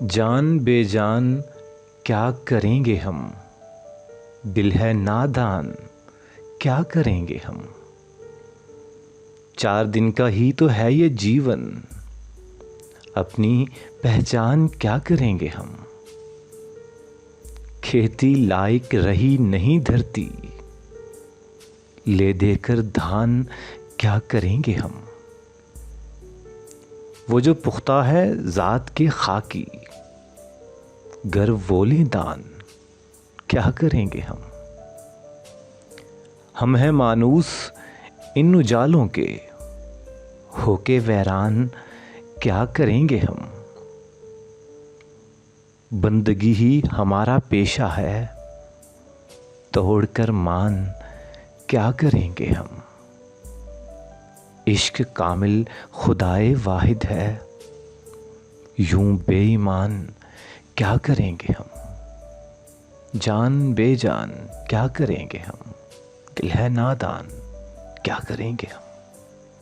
जान बेजान क्या करेंगे हम, दिल है नादान क्या करेंगे हम। 4 दिन का ही तो है ये जीवन, अपनी पहचान क्या करेंगे हम। खेती लायक रही नहीं धरती, ले देकर धान क्या करेंगे हम। वो जो पुख्ता है ज़ात के खाकी, गर वोले दान क्या करेंगे हम हैं मानूस इन उजालों के, होके वैरान क्या करेंगे हम। बंदगी ही हमारा पेशा है, तोड़कर मान क्या करेंगे हम। इश्क कामिल खुदाए वाहिद है, यूं बेईमान क्या करेंगे हम। जान बेजान क्या करेंगे हम, दिल है नादान क्या करेंगे हम।